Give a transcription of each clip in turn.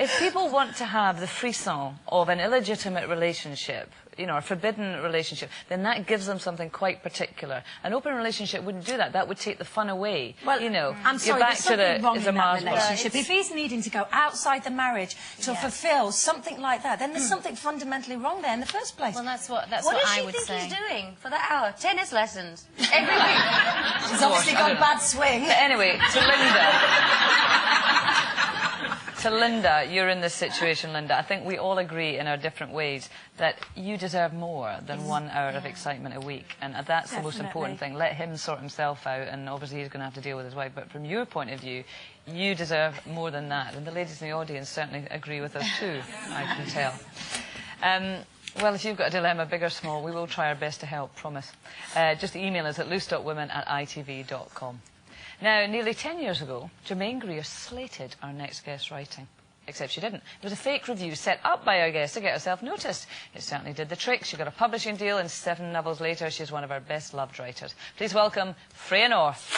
If people want to have the frisson of an illegitimate relationship, you know, a forbidden relationship, then that gives them something quite particular. An open relationship wouldn't do that. That would take the fun away. Well, you know, I'm sorry, there's something wrong in that Mars relationship. If he's needing to go outside the marriage to fulfil something like that, then there's something fundamentally wrong there in the first place. Well, that's what I would say. What does she think he's doing for that hour? Tennis lessons every week. He's obviously got a bad swing. But anyway, to Linda. To Linda, you're in this situation, Linda. I think we all agree in our different ways that you deserve more than 1 hour of excitement a week. And that's the most important thing. Let him sort himself out, and obviously he's going to have to deal with his wife. But from your point of view, you deserve more than that. And the ladies in the audience certainly agree with us too, I can tell. Well, if you've got a dilemma, big or small, we will try our best to help, promise. Just email us at loose.women@itv.com. Now, nearly 10 years ago, Germaine Greer slated our next guest writing. Except she didn't. It was a fake review set up by our guest to get herself noticed. It certainly did the trick. She got a publishing deal, and 7 novels later, she's one of our best-loved writers. Please welcome Freya North.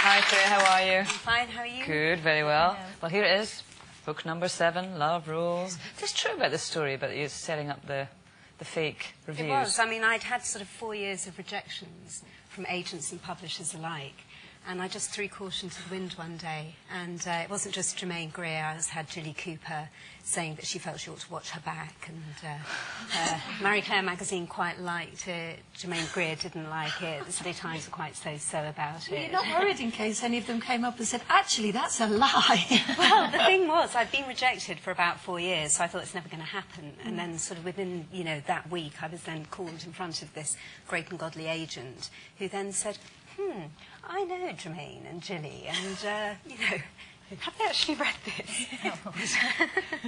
Hi, Freya, how are you? I'm fine, how are you? Good, very well. Well, here it is, book number 7, Love Rules. It's true about this story, about you setting up the fake reviews. It was. I mean, I'd had sort of 4 years of rejections from agents and publishers alike. And I just threw caution to the wind one day. And it wasn't just Germaine Greer. I had Julie Cooper saying that she felt she ought to watch her back. And Marie Claire magazine quite liked it. Germaine Greer didn't like it. The Sunday Times were quite so-so about it. You're not worried in case any of them came up and said, actually, that's a lie? Well, the thing was, I'd been rejected for about 4 years, so I thought it's never going to happen. And then sort of within, you know, that week, I was then called in front of this great and godly agent who then said, I know Germaine and Gilly, and, you know, have they actually read this?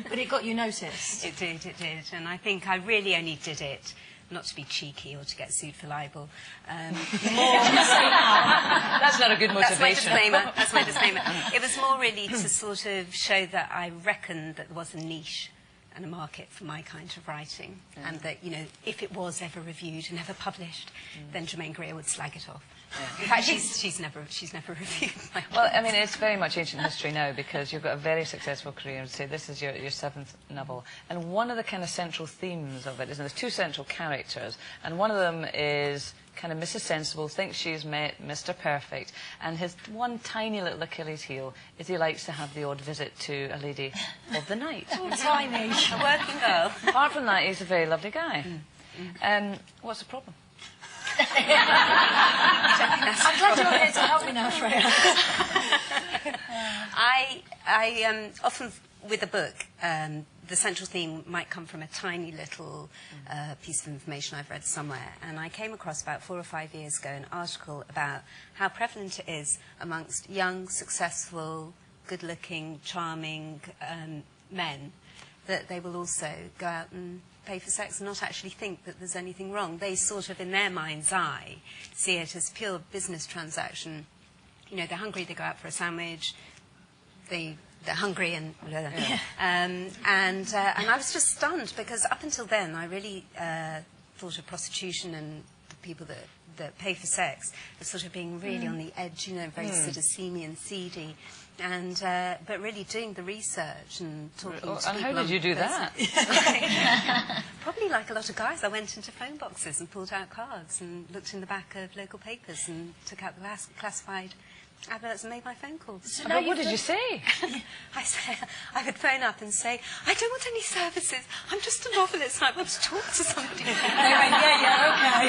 But it got you noticed. It did. And I think I really only did it not to be cheeky or to get sued for libel. That's not a good motivation. That's my disclaimer. It was more really to sort of show that I reckoned that there was a niche and a market for my kind of writing, and that, you know, if it was ever reviewed and ever published, then Germaine Greer would slag it off. In fact, she's never reviewed my work. Well, I mean, it's very much ancient history now, because you've got a very successful career. And say this is your 7th novel, and one of the kind of central themes of it is, and there's 2 central characters, and one of them is kind of Mrs. Sensible, thinks she's met Mr. Perfect, and his one tiny little Achilles heel is he likes to have the odd visit to a lady of the night. Oh, tiny. A working girl. Apart from that, he's a very lovely guy. What's the problem? I'm glad you're here to help me now, Freya. I often, with a book, the central theme might come from a tiny little piece of information I've read somewhere. And I came across about 4 or 5 years ago an article about how prevalent it is amongst young, successful, good-looking, charming men that they will also go out and pay for sex and not actually think that there's anything wrong. They sort of, in their mind's eye, see it as pure business transaction. You know, they're hungry, they go out for a sandwich, they're hungry and and I was just stunned, because up until then I really thought of prostitution and the people that pay for sex as sort of being really on the edge, you know, very sort of seamy and seedy. And but really doing the research and talking to people. And how did you do that? Probably like a lot of guys. I went into phone boxes and pulled out cards and looked in the back of local papers and took out the classified adverts and made my phone calls. So what did you say? I would phone up and say, I don't want any services. I'm just a novelist and I want to talk to somebody. They went, okay.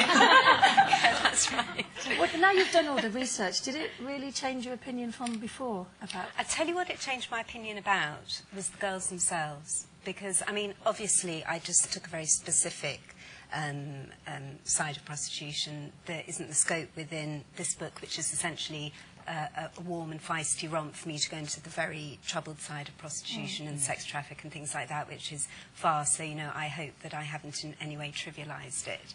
Yeah, that's right. Well, now you've done all the research, did it really change your opinion from before about... I tell you what it changed my opinion about was the girls themselves. Because, I mean, obviously I just took a very specific side of prostitution that isn't the scope within this book, which is essentially a warm and feisty romp for me to go into the very troubled side of prostitution and sex traffic and things like that, which is far. So, you know, I hope that I haven't in any way trivialised it.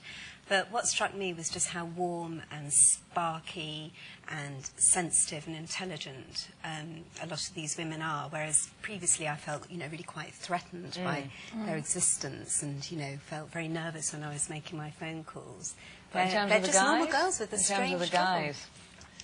But what struck me was just how warm and sparky and sensitive and intelligent a lot of these women are, whereas previously I felt, you know, really quite threatened by their existence and, you know, felt very nervous when I was making my phone calls. They're just normal girls with a strange In terms of the guys,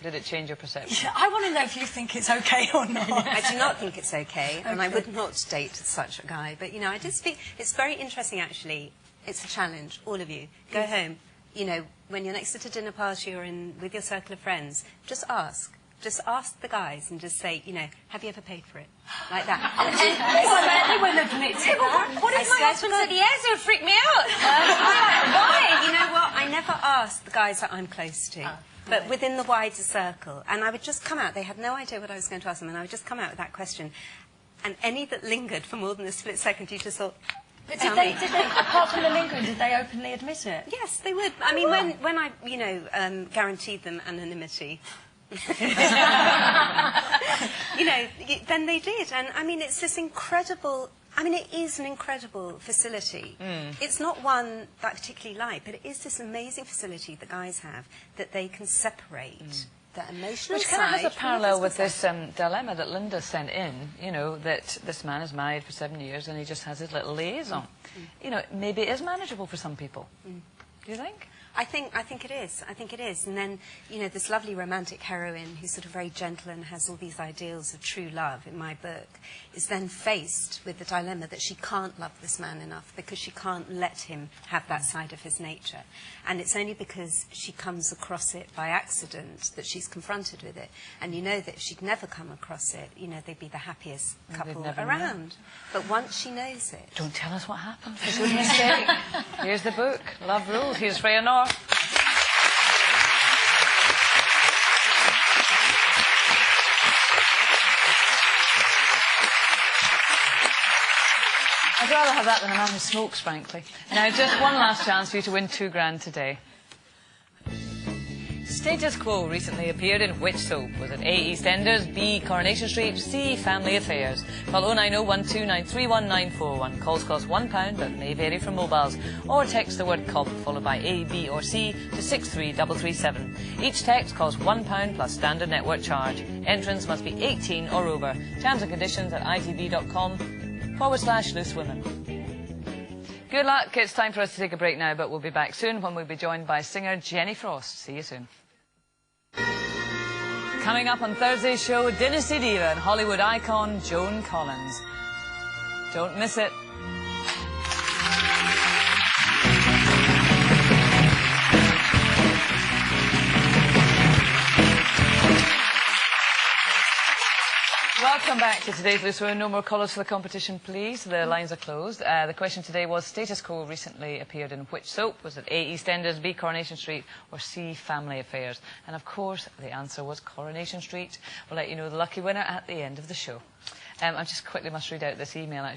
did it change your perception? Yeah, I want to know if you think it's okay or not. I do not think it's okay, and I would not date such a guy. But, you know, I just think it's very interesting, actually. It's a challenge, all of you. Go home, you know, when you're next at a dinner party or with your circle of friends, just ask. Just ask the guys and just say, you know, have you ever paid for it? Like that. They won't admit to that. What if my husband said yes? It would freak me out. Why? You know what? I never asked the guys that I'm close to. But within the wider circle. And I would just come out. They had no idea what I was going to ask them. And I would just come out with that question. And any that lingered for more than a split second, you just thought, But did they, apart from the lingering, did they openly admit it? yes, they would. I mean, when I, you know, guaranteed them anonymity, you know, then they did. And, I mean, it's this incredible... I mean, it is an incredible facility. It's not one that I particularly like, but it is this amazing facility the guys have that they can separate the emotional Which side. kind of has a from the parallel with physical this dilemma that Linda sent in, you know, that this man is married for 7 years and he just has his little liaison. You know, maybe it is manageable for some people. Do you think? I think it is. I think it is. And then, you know, this lovely romantic heroine who's sort of very gentle and has all these ideals of true love in my book is then faced with the dilemma that she can't love this man enough because she can't let him have that side of his nature. And it's only because she comes across it by accident that she's confronted with it. And you know that if she'd never come across it, you know, they'd be the happiest couple around. But once she knows it... Don't tell us what happened, for goodness sake. Here's the book, Love Rules. Here's Freya North. I'd rather have that than a man who smokes, frankly. Now, just one last chance for you to win £2,000 today. Status Quo recently appeared in which soap? Was it A, EastEnders, B, Coronation Street, C, Family Affairs? Call 09012931941. Calls cost £1 but may vary from mobiles. Or text the word COB followed by A, B or C to 63337. Each text costs £1 plus standard network charge. Entrance must be 18 or over. Terms and conditions at itv.com/loosewomen. Good luck. It's time for us to take a break now, but we'll be back soon when we'll be joined by singer Jenny Frost. See you soon. Coming up on Thursday's show, Dynasty Diva and Hollywood icon Joan Collins. Don't miss it. Welcome back to today's Loose Women. No more callers for the competition, please. The lines are closed. The question today was, Status Quo recently appeared in which soap? Was it A, EastEnders, B, Coronation Street, or C, Family Affairs? And of course, the answer was Coronation Street. We'll let you know the lucky winner at the end of the show. I just quickly must read out this email, actually.